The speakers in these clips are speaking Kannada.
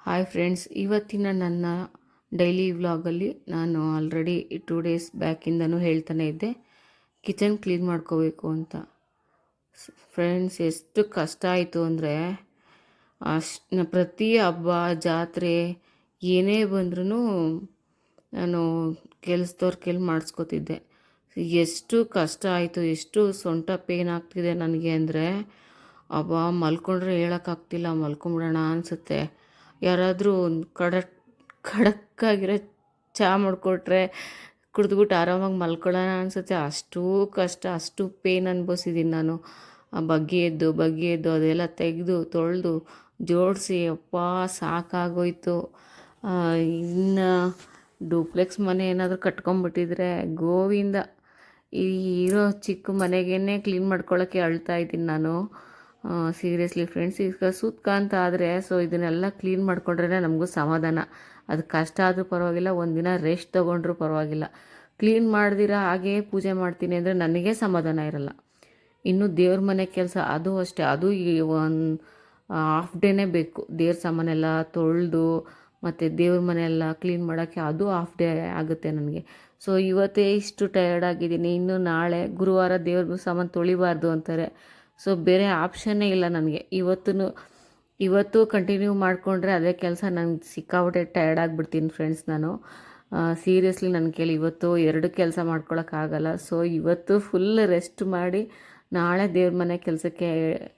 ಹಾಯ್ ಫ್ರೆಂಡ್ಸ್, ಇವತ್ತಿನ ನನ್ನ ಡೈಲಿ ವ್ಲಾಗಲ್ಲಿ ನಾನು ಆಲ್ರೆಡಿ 2 ಡೇಸ್ ಬ್ಯಾಕಿಂದನೂ ಹೇಳ್ತಾನೆ ಇದ್ದೆ ಕಿಚನ್ ಕ್ಲೀನ್ ಮಾಡ್ಕೋಬೇಕು ಅಂತ. ಫ್ರೆಂಡ್ಸ್, ಎಷ್ಟು ಕಷ್ಟ ಆಯಿತು ಅಂದರೆ ಪ್ರತಿ ಹಬ್ಬ ಜಾತ್ರೆ ಏನೇ ಬಂದ್ರೂ ನಾನು ಕೆಲಸದವ್ರ ಕೈಲಿ ಮಾಡಿಸ್ಕೋತಿದ್ದೆ. ಎಷ್ಟು ಕಷ್ಟ ಆಯಿತು, ಎಷ್ಟು ಸೊಂಟ ಪೇನ್ ಆಗ್ತಿದೆ ನನಗೆ ಅಂದರೆ ಮಲ್ಕೊಂಡ್ರೆ ಹೇಳೋಕ್ಕಾಗ್ತಿಲ್ಲ, ಮಲ್ಕೊಂಬಿಡೋಣ ಅನಿಸುತ್ತೆ. ಯಾರಾದರೂ ಒಂದು ಖಡಕ್ಕಾಗಿರೋ ಚಹಾ ಮಾಡಿಕೊಟ್ರೆ ಕುಡಿದ್ಬಿಟ್ಟು ಆರಾಮಾಗಿ ಮಲ್ಕೊಳ್ಳೋಣ ಅನಿಸುತ್ತೆ. ಅಷ್ಟೂ ಕಷ್ಟ, ಅಷ್ಟು ಪೇನ್ ಅನುಭವಿಸಿದ್ದೀನಿ ನಾನು. ಬಗ್ಗಿ ಎದ್ದು ಅದೆಲ್ಲ ತೆಗೆದು ತೊಳೆದು ಜೋಡಿಸಿ ಸಾಕಾಗೋಯ್ತು. ಇನ್ನು ಡೂಪ್ಲೆಕ್ಸ್ ಮನೆ ಏನಾದರೂ ಕಟ್ಕೊಂಬಿಟ್ಟಿದ್ರೆ ಗೋವಿಂದ. ಈ ಇರೋ ಚಿಕ್ಕ ಮನೆಗೇ ಕ್ಲೀನ್ ಮಾಡ್ಕೊಳ್ಳೋಕ್ಕೆ ಅಳ್ತಾ ಇದ್ದೀನಿ ನಾನು. ಸೀರಿಯಸ್ಲಿ ಫ್ರೆಂಡ್ಸ್, ಈಗ ಸೂತ್ಕ ಅಂತ ಆದರೆ ಇದನ್ನೆಲ್ಲ ಕ್ಲೀನ್ ಮಾಡಿಕೊಂಡ್ರೆ ನಮಗೂ ಸಮಾಧಾನ. ಅದು ಕಷ್ಟ ಆದರೂ ಪರವಾಗಿಲ್ಲ, ಒಂದಿನ ರೆಸ್ಟ್ ತೊಗೊಂಡ್ರೂ ಪರವಾಗಿಲ್ಲ. ಕ್ಲೀನ್ ಮಾಡ್ದಿರ ಹಾಗೇ ಪೂಜೆ ಮಾಡ್ತೀನಿ ಅಂದರೆ ನನಗೆ ಸಮಾಧಾನ ಇರಲ್ಲ. ಇನ್ನು ದೇವ್ರ ಮನೆ ಕೆಲಸ ಅದು ಅಷ್ಟೇ, ಅದು ಒಂದು ಹಾಫ್ ಡೇನೇ ಬೇಕು. ದೇವ್ರ ಸಾಮಾನೆಲ್ಲ ತೊಳೆದು ಮತ್ತು ದೇವ್ರ ಮನೆಯೆಲ್ಲ ಕ್ಲೀನ್ ಮಾಡೋಕ್ಕೆ ಅದು ಹಾಫ್ ಡೇ ಆಗುತ್ತೆ ನನಗೆ. ಇವತ್ತೇ ಇಷ್ಟು ಟಯರ್ಡ್ ಆಗಿದ್ದೀನಿ. ಇನ್ನು ನಾಳೆ ಗುರುವಾರ ದೇವ್ರ ಸಾಮಾನು ತೊಳಿಬಾರ್ದು ಅಂತಾರೆ. ಬೇರೆ ಆಪ್ಷನ್ನೇ ಇಲ್ಲ ನನಗೆ. ಇವತ್ತು ಕಂಟಿನ್ಯೂ ಮಾಡಿಕೊಂಡ್ರೆ ಅದೇ ಕೆಲಸ ನಂಗೆ ಸಿಕ್ಕಾಬಿಟ್ಟೆ ಟಯರ್ಡ್ ಆಗಿಬಿಡ್ತೀನಿ ಫ್ರೆಂಡ್ಸ್. ನಾನು ಸೀರಿಯಸ್ಲಿ ನನ್ನ ಕೈಲಿ ಇವತ್ತು 2 ಕೆಲಸ ಮಾಡ್ಕೊಳಕ್ಕಾಗಲ್ಲ. ಇವತ್ತು ಫುಲ್ ರೆಸ್ಟ್ ಮಾಡಿ ನಾಳೆ ದೇವ್ರ ಮನೆ ಕೆಲಸಕ್ಕೆ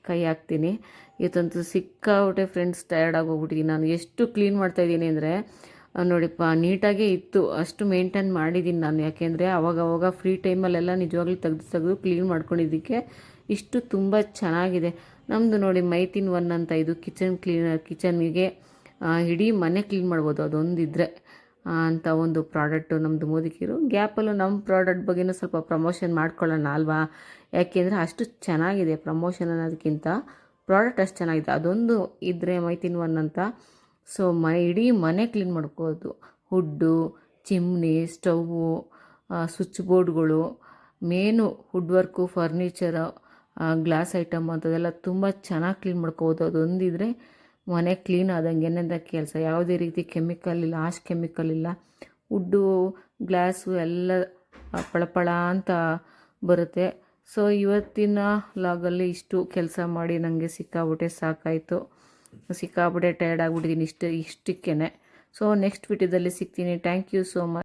ಕೈ ಹಾಕ್ತೀನಿ. ಇವತ್ತಂತೂ ಸಿಕ್ಕಾಬಿಟ್ಟೆ ಫ್ರೆಂಡ್ಸ್ ಟಯರ್ಡ್ ಆಗೋಗ್ಬಿಟ್ಟಿದ್ದೀನಿ. ನಾನು ಎಷ್ಟು ಕ್ಲೀನ್ ಮಾಡ್ತಾಯಿದ್ದೀನಿ ಅಂದರೆ ನೋಡಿಪ್ಪ, ನೀಟಾಗೇ ಇತ್ತು, ಅಷ್ಟು ಮೇಂಟೈನ್ ಮಾಡಿದ್ದೀನಿ ನಾನು. ಯಾಕೆಂದರೆ ಅವಾಗವಾಗ ಫ್ರೀ ಟೈಮಲ್ಲೆಲ್ಲ ನಿಜವಾಗ್ಲೂ ತೆಗೆದು ಕ್ಲೀನ್ ಮಾಡ್ಕೊಂಡಿದ್ದಕ್ಕೆ ಇಷ್ಟು ತುಂಬ ಚೆನ್ನಾಗಿದೆ. ನಮ್ಮದು ನೋಡಿ ಮೈತಿನ್ 1 ಅಂತ, ಇದು ಕಿಚನ್ ಕ್ಲೀನರ್. ಕಿಚನ್ನಿಗೆ ಇಡೀ ಮನೆ ಕ್ಲೀನ್ ಮಾಡ್ಬೋದು ಅದೊಂದಿದ್ರೆ ಅಂತ ಒಂದು ಪ್ರಾಡಕ್ಟು ನಮ್ಮದು ಮೋದಿಕಿರು. ಗ್ಯಾಪಲ್ಲೂ ನಮ್ಮ ಪ್ರಾಡಕ್ಟ್ ಬಗ್ಗೆನೂ ಸ್ವಲ್ಪ ಪ್ರಮೋಷನ್ ಮಾಡ್ಕೊಳ್ಳೋಣ ಅಲ್ವಾ? ಯಾಕೆಂದರೆ ಅಷ್ಟು ಚೆನ್ನಾಗಿದೆ. ಪ್ರಮೋಷನ್ ಅನ್ನೋದಕ್ಕಿಂತ ಪ್ರಾಡಕ್ಟ್ ಅಷ್ಟು ಚೆನ್ನಾಗಿದೆ. ಅದೊಂದು ಇದ್ದರೆ ಮೈತಿನ್ 1 ಅಂತ. ಇಡೀ ಮನೆ ಕ್ಲೀನ್ ಮಾಡ್ಕೋಬೋದು. ಹುಡ್ಡು, ಚಿಮ್ನಿ, ಸ್ಟವ್ವು, ಸ್ವಿಚ್ ಬೋರ್ಡ್ಗಳು, main wood work, furniture, glass item ಅಂಥದ್ದೆಲ್ಲ ತುಂಬ ಚೆನ್ನಾಗಿ ಕ್ಲೀನ್ ಮಾಡ್ಕೋಬೋದು. ಅದೊಂದಿದ್ರೆ ಮನೆ ಕ್ಲೀನ್ ಆದಂಗೆನೆಂದ ಕೆಲಸ. ಯಾವುದೇ ರೀತಿ ಕೆಮಿಕಲ್ ಇಲ್ಲ, ಕೆಮಿಕಲ್ ಇಲ್ಲ. ವುಡ್ಡು, ಗ್ಲಾಸು ಎಲ್ಲ ಪಳಪಳ ಅಂತ ಬರುತ್ತೆ. ಇವತ್ತಿನ ಲಾಗಲ್ಲಿ ಇಷ್ಟು ಕೆಲಸ ಮಾಡಿ ನನಗೆ ಸಿಕ್ಕಾಬಿಟ್ಟೆ ಸಾಕಾಯಿತು. ಸಿಕ್ಕಾಬಿಟ್ಟೆ ಟಯರ್ಡ್ ಆಗಿಬಿಟ್ಟಿದ್ದೀನಿ ಇಷ್ಟಕ್ಕೇ. ನೆಕ್ಸ್ಟ್ ವಿಡಿಯೋದಲ್ಲಿ ಸಿಗ್ತೀನಿ. Thank you so much.